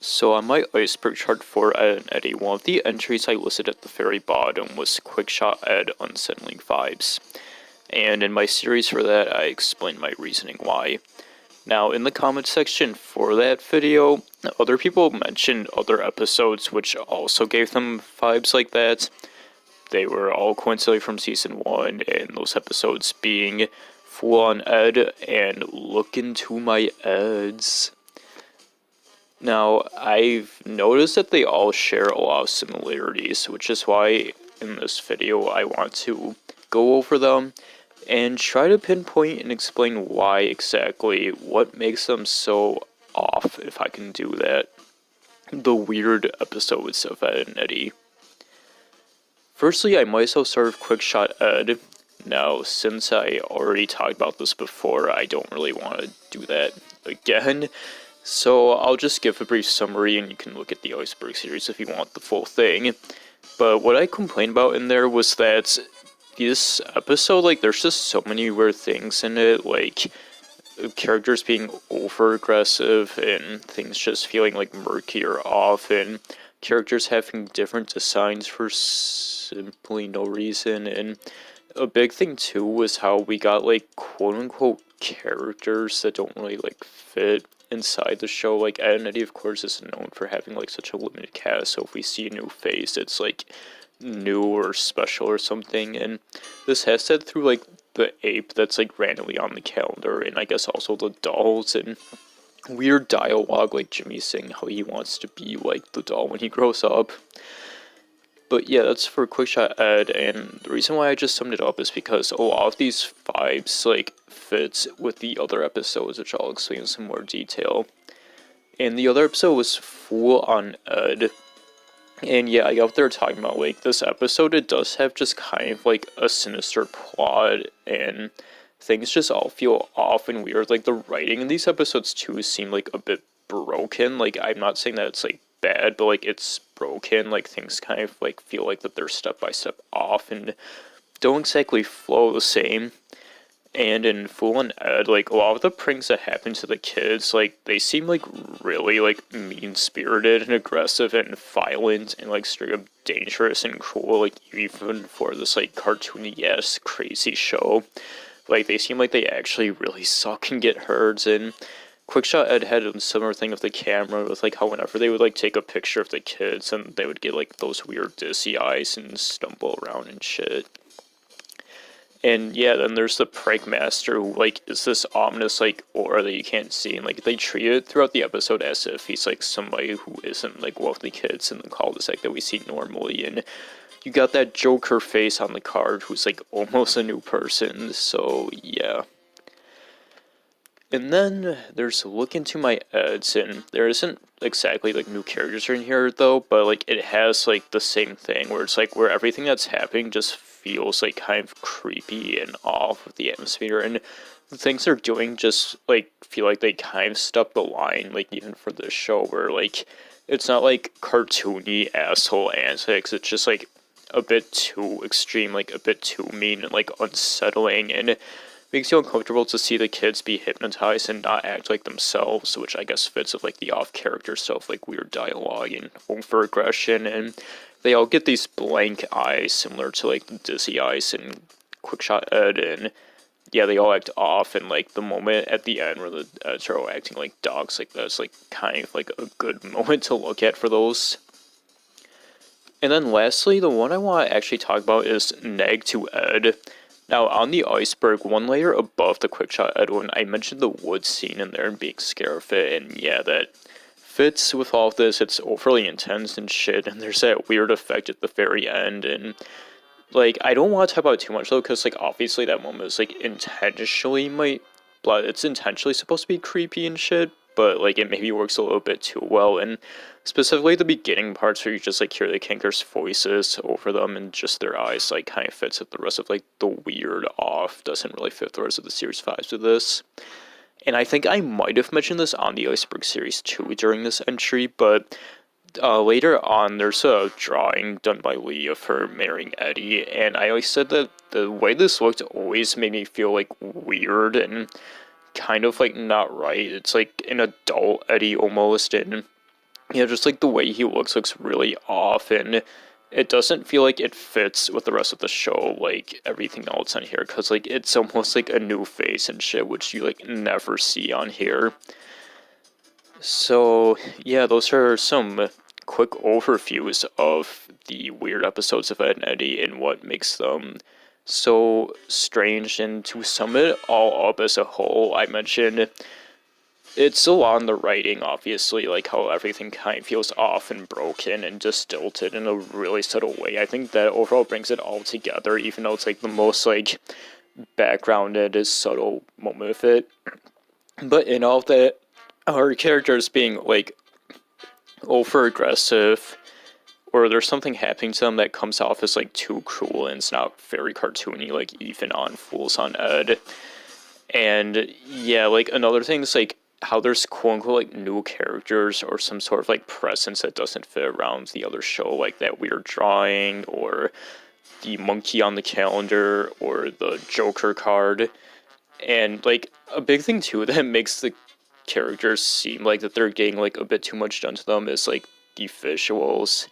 So on my iceberg chart for Ed and Eddy, one of the entries I listed at the very bottom was Quickshot Ed Unsettling Vibes. And in my series for that, I explained my reasoning why. Now, in the comment section for that video, other people mentioned other episodes which also gave them vibes like that. They were all coincidentally from season 1, and those episodes being Full on Ed and Look Into My Eds. Now, I've noticed that they all share a lot of similarities, which is why in this video I want to go over them and try to pinpoint and explain why exactly, what makes them so off, if I can do that. The weird episodes of Ed and Eddy. Firstly, I might as well start with Quickshot Ed. Now, since I already talked about this before, I don't really want to do that again. So I'll just give a brief summary and you can look at the Iceberg series if you want the full thing. But what I complained about in there was that this episode, there's just so many weird things in it, like characters being over-aggressive and things just feeling murky or off, and characters having different designs for simply no reason. And a big thing too was how we got quote-unquote characters that don't really fit inside the show. Ed and Eddy, of course, is known for having such a limited cast, so if we see a new face, it's new or special or something. And this has that through the ape that's randomly on the calendar, and I guess also the dolls and weird dialogue, Jimmy saying how he wants to be the doll when he grows up. But yeah, that's for Quickshot Ed, and the reason why I just summed it up is because a lot of these vibes fits with the other episodes, which I'll explain in some more detail. And the other episode was Full on Ed. And yeah, I got there talking about this episode, it does have just kind of a sinister plot, and things just all feel off and weird. The writing in these episodes too seem a bit broken. I'm not saying that it's bad, but it's broken. Things kind of feel that they're step by step off and don't exactly flow the same. And in Full on Ed, a lot of the pranks that happen to the kids, they seem really mean-spirited and aggressive and violent and straight up dangerous and cruel, even for this cartoony-ass crazy show. They seem they actually really suck and get hurt. And Quickshot Ed had a similar thing with the camera, with how whenever they would take a picture of the kids, and they would get those weird dizzy eyes and stumble around and shit. And yeah, then there's the prank master who is this ominous aura that you can't see, and they treat it throughout the episode as if he's somebody who isn't one of the kids in the cul-de-sac that we see normally. And you got that Joker face on the card who's almost a new person, so yeah. And then there's Look Into My Eds, and there isn't exactly new characters in here though, but it has the same thing where it's where everything that's happening just feels kind of creepy and off with the atmosphere, and the things they're doing just feel they kind of stepped the line, even for this show, where it's not cartoony asshole antics, it's just a bit too extreme, a bit too mean and unsettling, and it makes you uncomfortable to see the kids be hypnotized and not act like themselves, which I guess fits with the off-character stuff, weird dialogue and over-aggression, and they all get these blank eyes similar to the dizzy eyes in Quickshot Ed, and yeah, they all act off, and the moment at the end where the Eds are all acting like dogs, that's kind of a good moment to look at for those. And then lastly, the one I want to actually talk about is Neg to Ed. Now, on the iceberg, one layer above the Quickshot Ed one, I mentioned the wood scene in there and being scared of it, and yeah, that fits with all of this. It's overly intense and shit, and there's that weird effect at the very end, and I don't want to talk about it too much though, because obviously that moment is it's intentionally supposed to be creepy and shit, but it maybe works a little bit too well, and specifically the beginning parts where you just hear the Kinkers' voices over them and just their eyes kind of fits with the rest of the weird off, doesn't really fit the rest of the series vibes with this. And I think I might have mentioned this on the Iceberg series too during this entry, but later on there's a drawing done by Lee of her marrying Eddy, and I always said that the way this looked always made me feel weird and kind of not right. It's an adult Eddy almost, and yeah, just like the way he looks really off, and it doesn't feel like it fits with the rest of the show, like everything else on here, because like it's almost like a new face and shit, which you like never see on here. So yeah, those are some quick overviews of the weird episodes of Ed and Eddy and what makes them so strange. And to sum it all up as a whole, I mentioned it's a lot in the writing, obviously, like how everything kind of feels off and broken and distorted in a really subtle way. I think that overall brings it all together, even though it's like the most like backgrounded, subtle moment of it. But in all of that, our characters being like over aggressive, or there's something happening to them that comes off as like too cruel and it's not very cartoony, like even on Fools on Ed. And yeah, like another thing is like how there's quote unquote like new characters or some sort of like presence that doesn't fit around the other show, like that weird drawing or the monkey on the calendar or the Joker card. And like a big thing too that makes the characters seem like that they're getting like a bit too much done to them is like the visuals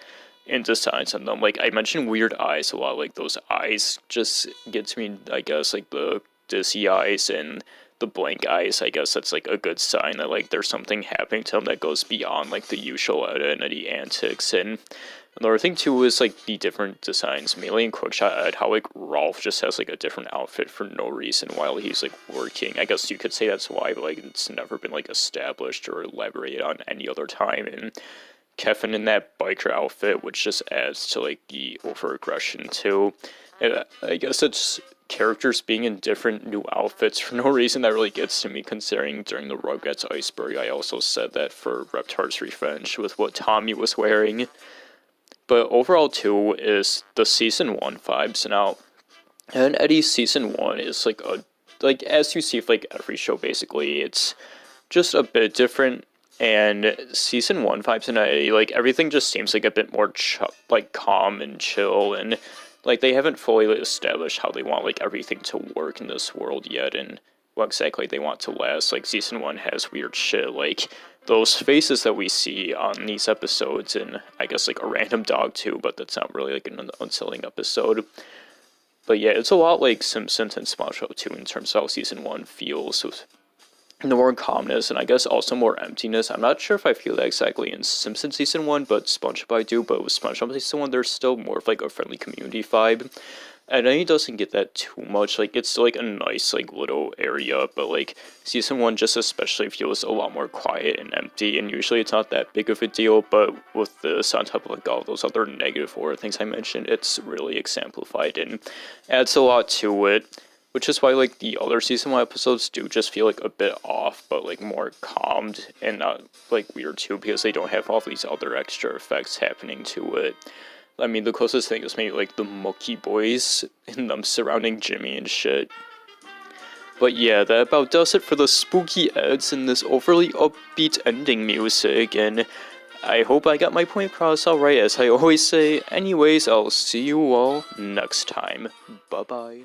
and designs on them. Like I mentioned weird eyes a lot, like those eyes just get to me, I guess, like the dizzy eyes and the blank eyes. I guess that's like a good sign that like there's something happening to them that goes beyond like the usual identity antics. And another thing too is like the different designs, mainly in Quickshot Ed, how like Rolf just has like a different outfit for no reason while he's like working. I guess you could say that's why, but like it's never been like established or elaborated on any other time. And Kevin in that biker outfit, which just adds to like the over aggression too. And I guess it's characters being in different new outfits for no reason that really gets to me, considering during the Rugrats Iceberg I also said that for Reptar's Revenge with what Tommy was wearing. But overall too is the season 1 vibes. Now, and Eddy's season 1 is like a, like as you see with like every show basically, it's just a bit different. And season 1 vibes in Eddy, like everything just seems like a bit more like calm and chill, and like they haven't fully established how they want like everything to work in this world yet, and what exactly they want to last. Like season 1 has weird shit, like those faces that we see on these episodes, and I guess like a random dog too, but that's not really like an Unsettling episode. But yeah, it's a lot like Simpsons and SpongeBob too in terms of how season 1 feels, with the more calmness and I guess also more emptiness. I'm not sure if I feel that exactly in Simpsons season 1, but SpongeBob I do. But with SpongeBob season 1, there's still more of like a friendly community vibe. And then he doesn't get that too much. Like it's still like a nice like little area, but like season 1 just especially feels a lot more quiet and empty. And usually it's not that big of a deal, but with this on top of like all those other negative horror things I mentioned, it's really exemplified and adds a lot to it. Which is why, like, the other season 1 episodes do just feel, like, a bit off, but, like, more calmed and not, like, weird, too, because they don't have all these other extra effects happening to it. I mean, the closest thing is maybe, like, the Mookie Boys and them surrounding Jimmy and shit. But yeah, that about does it for the spooky Eds and this overly upbeat ending music, and I hope I got my point across alright, as I always say. Anyways, I'll see you all next time. Bye-bye.